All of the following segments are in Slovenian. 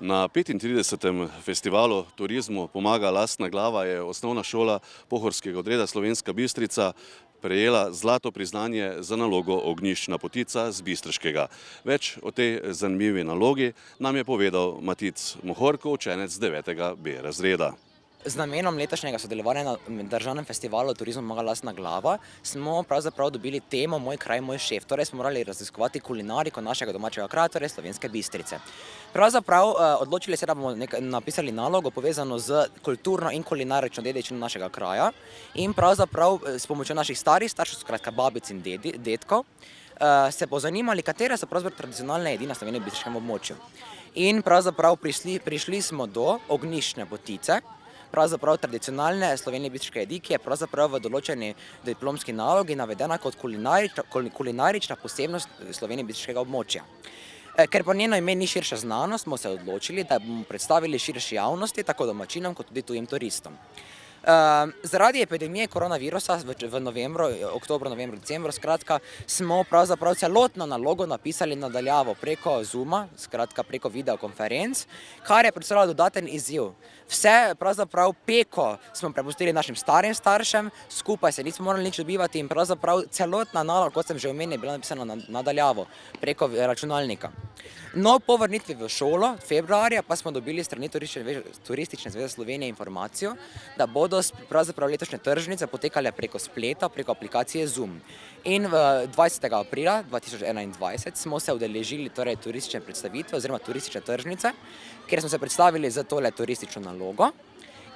Na 35. festivalu turizmu Pomaga lastna glava je osnovna šola pohorskega odreda Slovenska Bistrica prejela zlato priznanje za nalogo Ognjiščna potica z Bistriškega. Več o tej zanimivi nalogi nam je povedal Matic Mohorko, učenec 9. B razreda. Z namenom letošnjega sodelovanja na državnem festivalu Turizmu Pomaga lastna glava smo pravzaprav dobili temo Moj kraj, moj šef. Torej smo morali raziskovati kulinariko našega domačega kraja, torej Slovenske Bistrice. Pravzaprav odločili se, da bomo napisali nalogo povezano z kulturno in kulinarično dediščino našega kraja in pravzaprav s pomočjo naših starih staršev, skratka babic in dedkov, se pozanimali, katere so pravzaprav tradicionalne jedi na Sloveniji bistriškem območju. In pravzaprav prišli smo do ognjiščne potice, pravzaprav tradicionalne slovenjebistriške jedi, ki je pravzaprav v določeni diplomski nalogi navedena kot kulinarična posebnost slovenjebistriškega območja. Ker pa njeno ime ni širša znanost, smo se odločili, da bomo predstavili širši javnosti, tako domačinom kot tudi tujim turistom. Zaradi epidemije koronavirusa v novembru, oktobru, novembru, decembru, skratka, smo pravzaprav celotno nalogo napisali nadaljavo preko Zooma, skratka preko videokonferenc, kar je predstavljalo dodaten izziv. Vse pravzaprav peko smo prepustili našim starim staršem, skupaj se nismo morali nič dobivati in pravzaprav celotna naloga, kot sem že omenil, je bila napisana nadaljavo preko računalnika. No, po vrnitvi v šolo februarja pa smo dobili strani Turistične zveze Slovenije informacijo, da bodo pravzaprav letošnje tržnice potekale preko spleta, preko aplikacije Zoom. In 20. aprila 2021 smo se udeležili torej turistične predstavitve oziroma turistične tržnice, kjer smo se predstavili za tole turistično nalogo.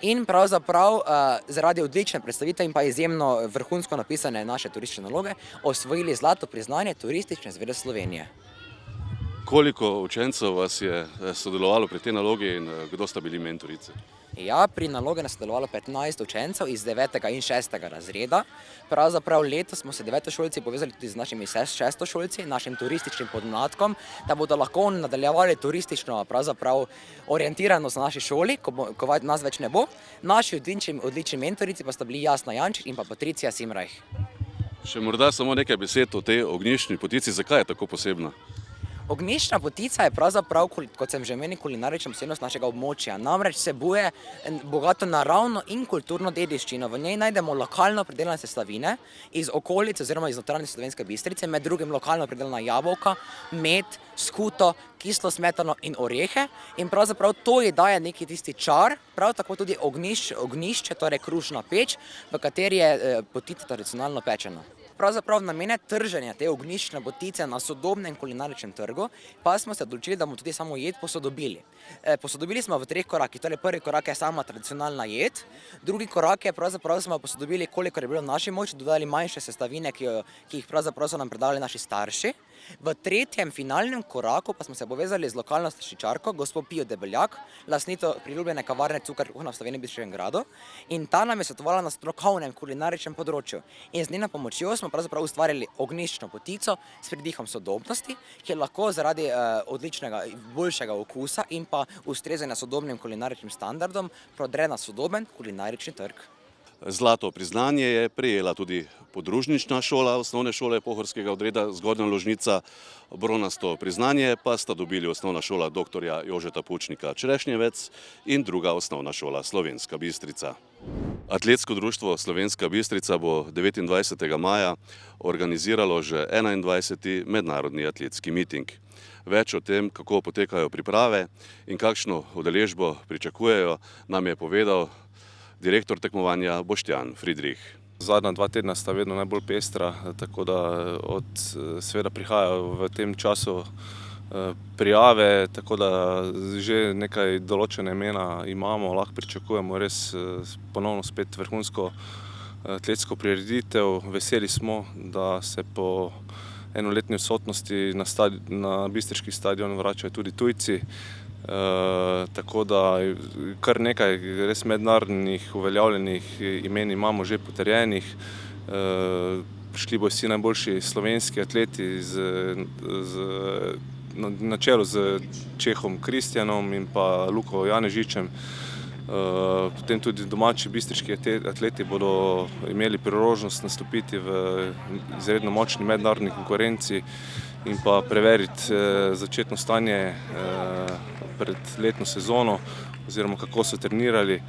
In pravzaprav zaradi odlične predstavitve in pa izjemno vrhunsko napisane naše turistične naloge osvojili zlato priznanje Turistične zveze Slovenije. Koliko učencev vas je sodelovalo pri tej nalogi in kdo sta bili mentorice? Ja, pri nalogi je sodelovalo 15 učencev iz 9. in 6. razreda. Pravzaprav letos smo se devetošolci povezali tudi z našimi šestošolci, našim turističnim podmladkom, da bodo lahko nadaljevali turistično pravzaprav orientiranost na naši šoli, ko nas več ne bo. Naši odlični mentorici pa sta bili Jasna Jančič in pa Patricija Simrajh. Še morda samo nekaj besed o tej ognjiščni potici, zakaj je tako posebna? Ognjiščna potica je pravzaprav, kot sem že omenil, kulinarična posebnost našega območja. Namreč vsebuje bogato naravno in kulturno dediščino. V njej najdemo lokalno pridelane sestavine iz okolice oziroma iz notranje Slovenske Bistrice, med drugim lokalno pridelana jabolka, med, skuto, kislo smetano in orehe. In pravzaprav to ji daje neki tisti čar, prav tako tudi ognjišče, torej krušna peč, v kateri je potica tradicionalno pečena. Pravzaprav namene trženja te ognjiščne potice na sodobnem kulinaričnem trgu, pa smo se odločili, da bomo tudi samo jed posodobili. Posodobili smo v 3 korakih, torej prvi korak je sama tradicionalna jed, drugi korak je pravzaprav smo posodobili, kolikor je bilo v naši moči, dodali manjše sestavine, ki jih pravzaprav so nam predali naši starši. V 3. finalnem koraku pa smo se povezali z lokalno slaščičarko, gospo Pijo Debeljak, lastnico priljubljene kavarne Cukr kuhna v Sloveniji Bistriškem gradu, in ta nam je svetovala na strokovnem kulinaričnem področju. In z njeno pomočjo smo pravzaprav ustvarili ognjiščno potico s pridihom sodobnosti, ki je lahko zaradi odličnega, boljšega okusa in pa ustrezanja sodobnim kulinaričnim standardom prodre na sodoben kulinarični trg. Zlato priznanje je prejela tudi podružnična šola osnovne šole pohorskega odreda Zgornja Ložnica. Bronasto priznanje pa sta dobili osnovna šola dr. Jožeta Pučnika Črešnjevec in druga osnovna šola Slovenska Bistrica. Atletsko društvo Slovenska Bistrica bo 29. maja organiziralo že 21. mednarodni atletski miting. Več o tem, kako potekajo priprave in kakšno udeležbo pričakujejo, nam je povedal direktor tekmovanja Boštjan Fridrih. Zadnja 2 tedna sta vedno najbolj pestra, tako da seveda prihajajo v tem času prijave, tako da že nekaj določene imena imamo, lahko pričakujemo res ponovno spet vrhunsko atletsko prireditev. Veseli smo, da se po enoletni odsotnosti na bistriški stadion vračajo tudi tujci. Tako da kar nekaj res mednarodnih uveljavljenih imen imamo že potrjenih. Prišli bodo vsi najboljši slovenski atleti na čelu z Čehom Kristjanom in pa Luko Janežičem. Potem tudi domači bistriški atleti bodo imeli priložnost nastopiti v izredno močni mednarodni konkurenci in pa preveriti začetno stanje pred letno sezono oziroma kako so trenirali.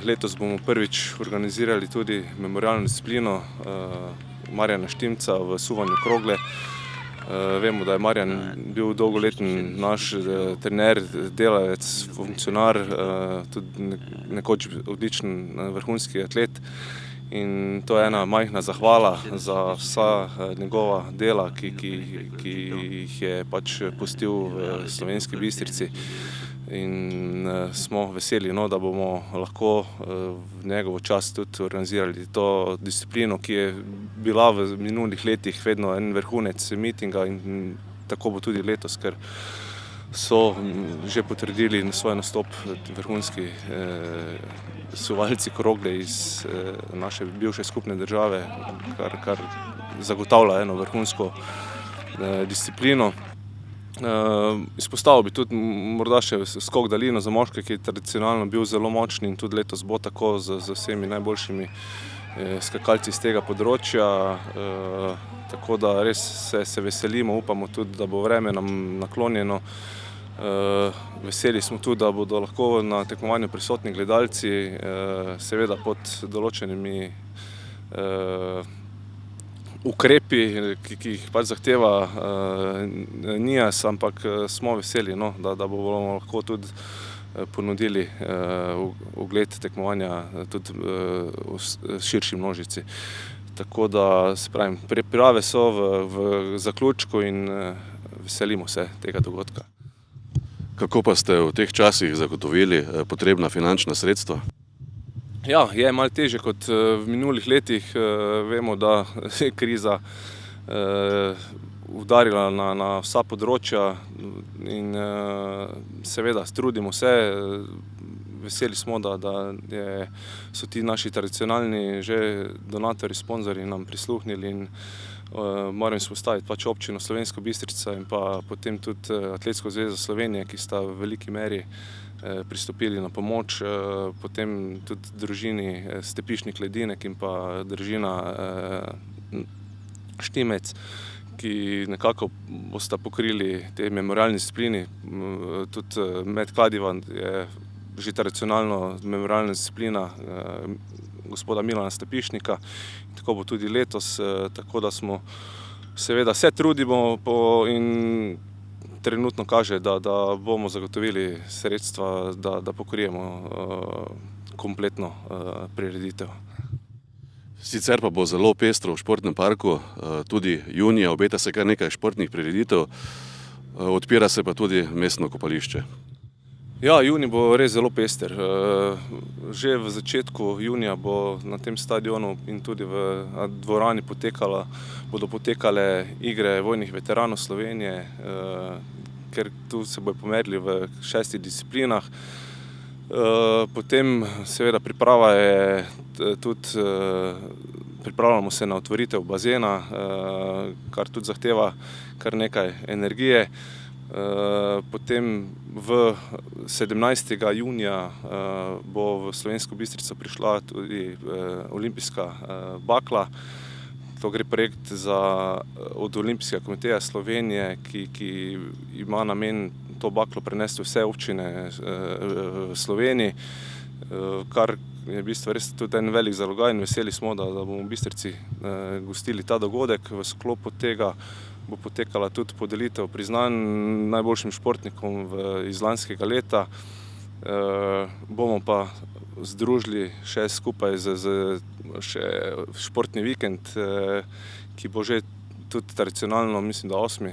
Letos bomo prvič organizirali tudi memorialno disciplino Marjana Štimca v suvanju krogle. Vemo, da je Marjan bil dolgoletni naš trener, delavec, funkcionar, tudi nekoč odličen vrhunski atlet. In to je ena majhna zahvala za vsa njegova dela, ki jih je pač pustil v Slovenski Bistrici. In smo veseli, da bomo lahko v njegovo čast tudi organizirali to disciplino, ki je bila v minulih letih vedno en vrhunec mitinga in tako bo tudi letos, ker so že potrdili svoj nastop vrhunski suvalci krogle iz naše bivše skupne države, kar zagotavlja eno vrhunsko disciplino. Izpostavil bi tudi morda še skok daljino za moške, ki je tradicionalno bil zelo močni in tudi letos bo tako z vsemi najboljšimi skakalci iz tega področja. Tako da res se veselimo, upamo tudi, da bo vreme nam naklonjeno. Veseli smo tudi, da bodo lahko na tekmovanju prisotni gledalci, seveda pod določenimi ukrepi, ki jih pač zahteva NIJAS, ampak smo veseli, da bomo lahko tudi ponudili ogled tekmovanja tudi širši množici. Tako da, se pravim, priprave so v zaključku in veselimo se tega dogodka. Kako pa ste v teh časih zagotovili potrebna finančna sredstva? Ja, je malo težje kot v minulih letih. Vemo, da je kriza udarila na vsa področja in seveda trudimo se. Veseli smo, da so ti naši tradicionalni že donatorji, sponzorji nam prisluhnili in moram izpostaviti pač občino Slovensko Bistrica in pa potem tudi Atletsko zvezo Slovenije, ki sta v veliki meri pristopili na pomoč, potem tudi družini Stepišnik Ledinek in pa družina Štimec, ki nekako bosta pokrili te memorialne disciplini. Tudi med kladiva je že tradicionalno memorialna disciplina gospoda Milana Stepišnika. Tako bo tudi letos, tako da smo seveda se trudimo in trenutno kaže, da bomo zagotovili sredstva, da pokrijemo kompletno prireditev. Sicer pa bo zelo pestro v športnem parku, tudi junija obeta se kar nekaj športnih prireditev, odpira se pa tudi mestno kopališče. Ja, junij bo res zelo pester. Že v začetku junija bo na tem stadionu in tudi v dvorani bodo potekale igre vojnih veteranov Slovenije, ker tu se bodo pomerili v 6 disciplinah. Potem seveda priprava je tudi, pripravljamo se na otvoritev bazena, kar tudi zahteva kar nekaj energije. Potem 17. junija bo v Slovensko Bistrico prišla tudi olimpijska bakla. To gre projekt od Olimpijskega komiteja Slovenije, ki ima namen to baklo prenesti v vse občine v Sloveniji, kar je v bistvu res tudi en velik zalogaj in veseli smo, da bomo v Bistrici gostili ta dogodek. V sklopu tega bo potekala tudi podelitev priznanj najboljšim športnikom iz lanskega leta. Bomo pa združili še skupaj še športni vikend, ki bo že tudi tradicionalno, mislim, da 8.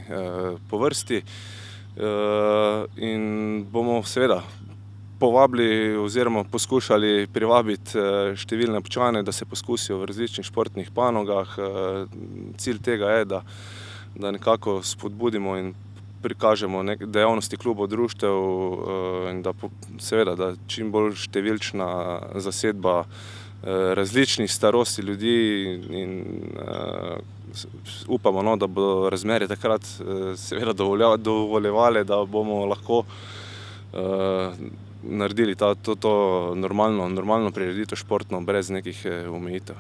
po vrsti. In bomo seveda povabili oziroma poskušali privabiti številne občane, da se poskusijo v različnih športnih panogah. Cilj tega je, da nekako spodbudimo in prikažemo dejavnosti klubov, društev in da seveda, da čim bolj številčna zasedba različnih starosti ljudi in upamo, da bodo razmere takrat seveda dovoljevale, da bomo lahko naredili to normalno prireditev športno brez nekih omejitev.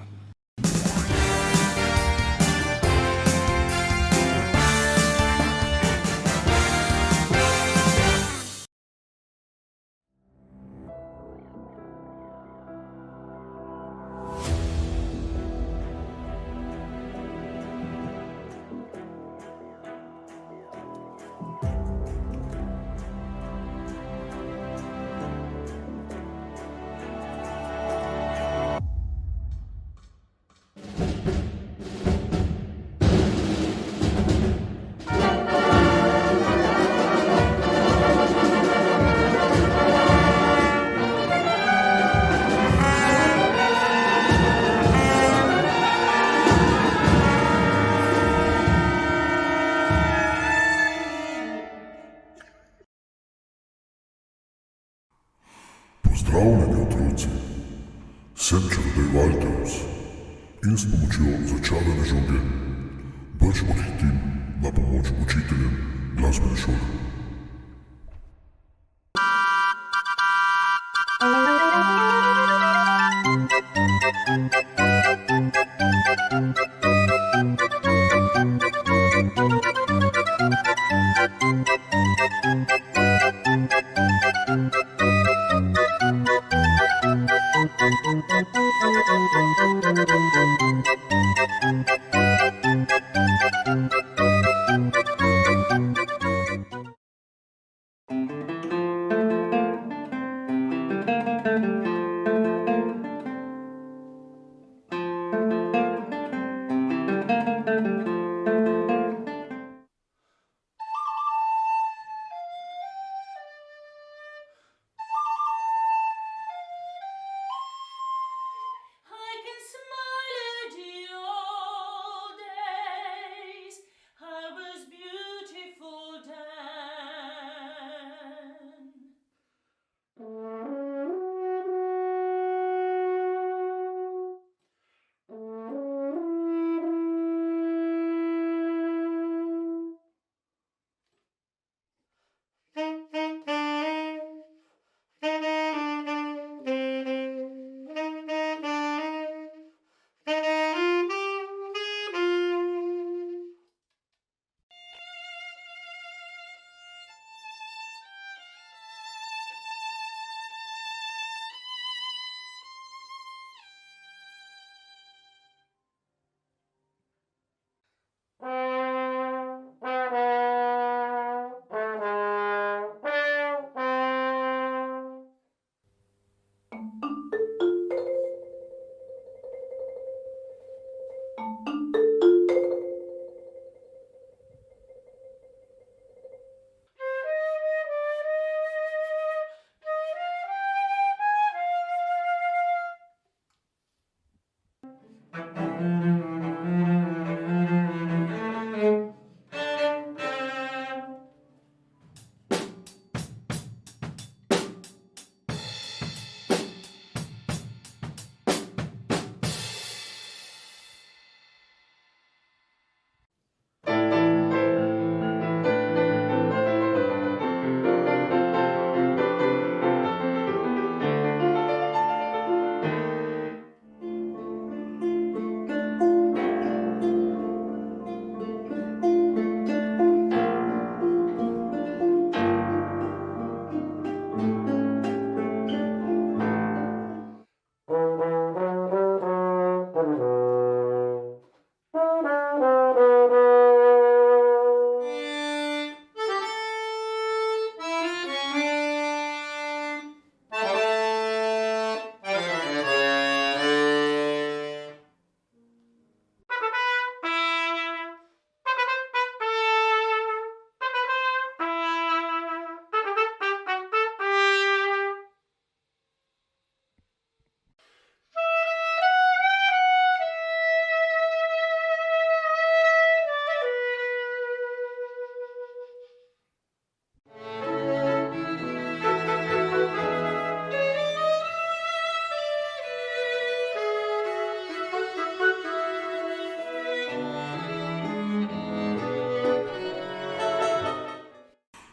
in s pomočjo začarane žoge brž odhitim na pomoč učiteljem glasbene šole. I can smile at the old days. I was beautiful then.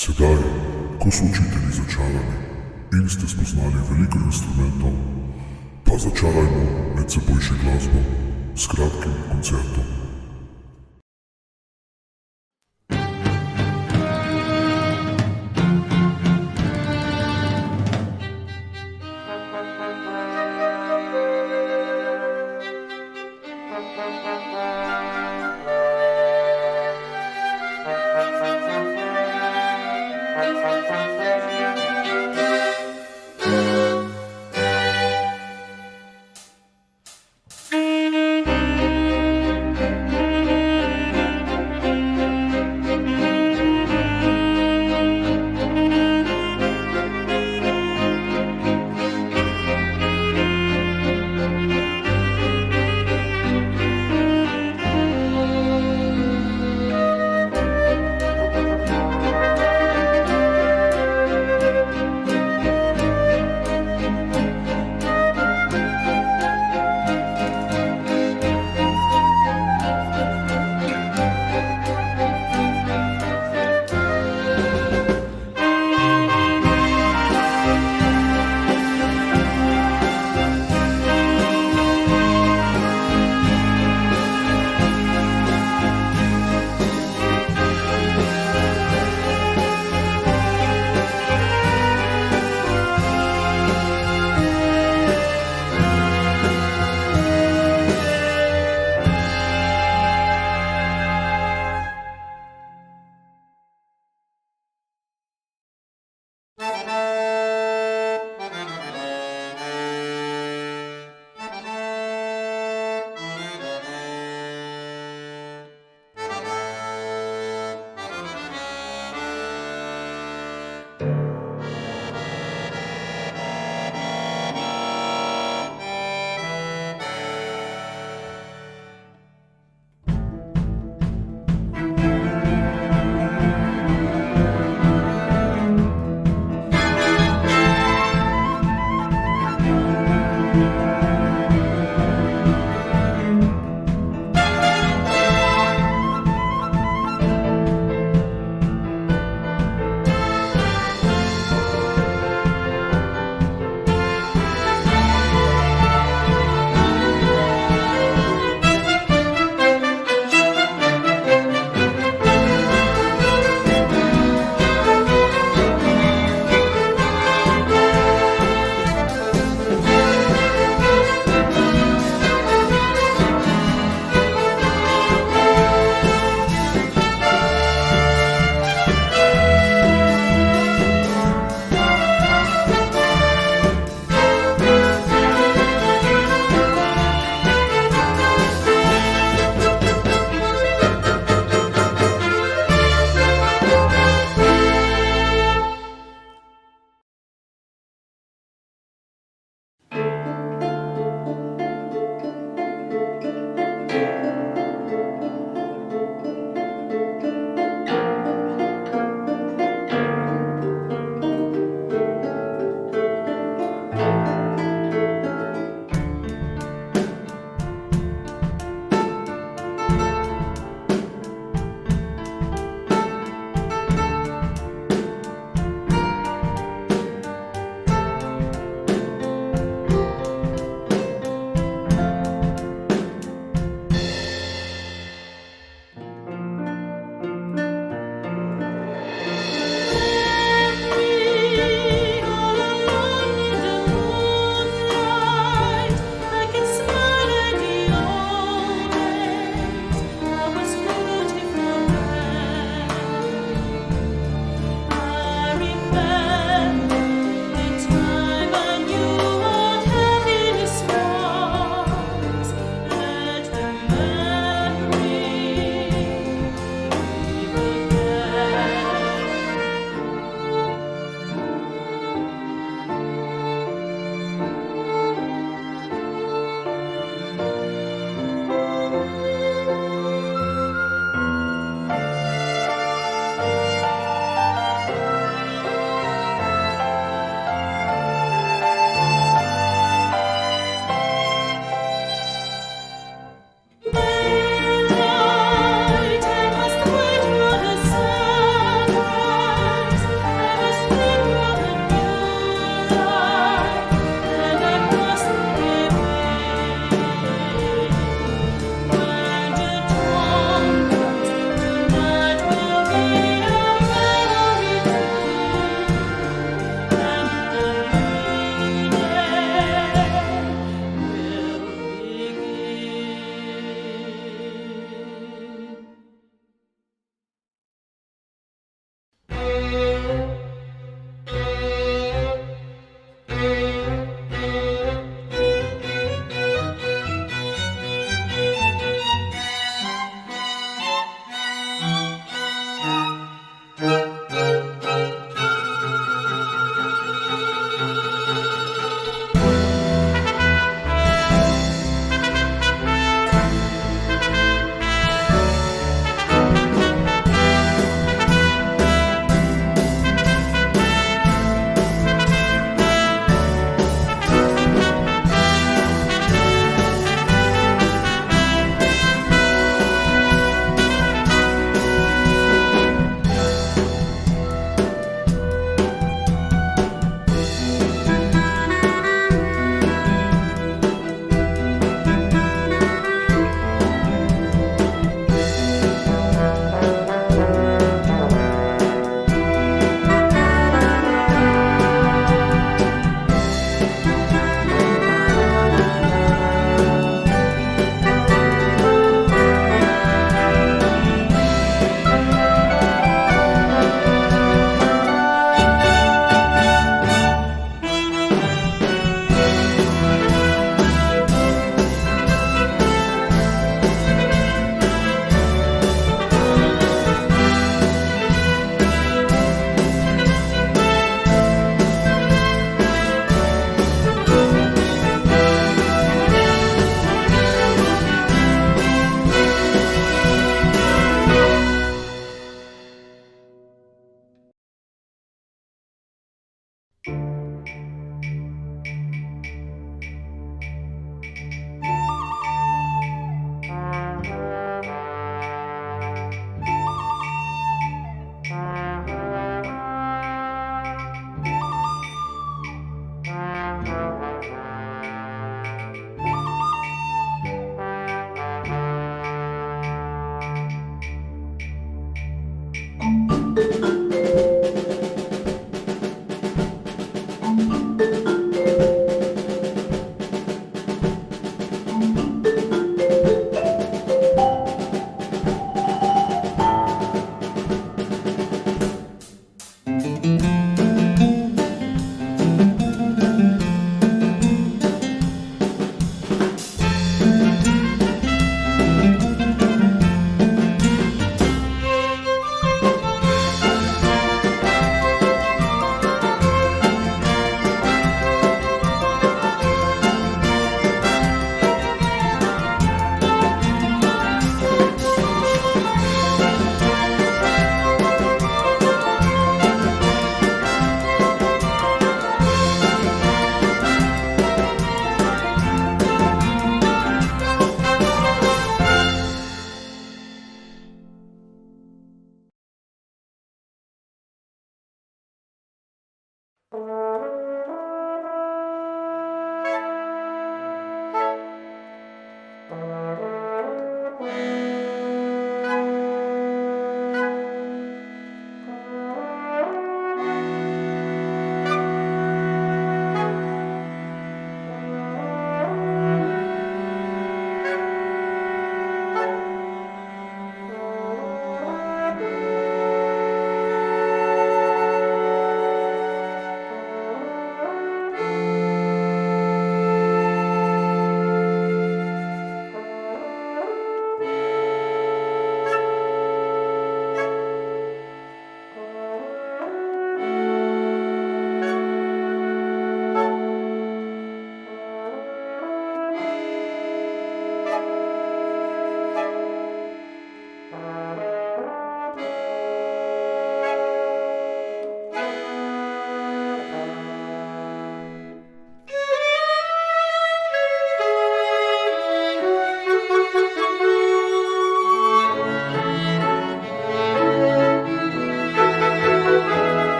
Sedaj, ko so učitelji začarani in ste spoznali veliko instrumentov, pa začarajmo med seboj še glasbo s kratkim koncertom.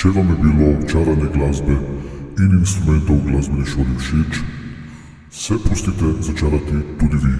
Če vam je bilo čaranje glasbe in instrumentov v glasbeni šoli všeč, se pustite začarati tudi vi.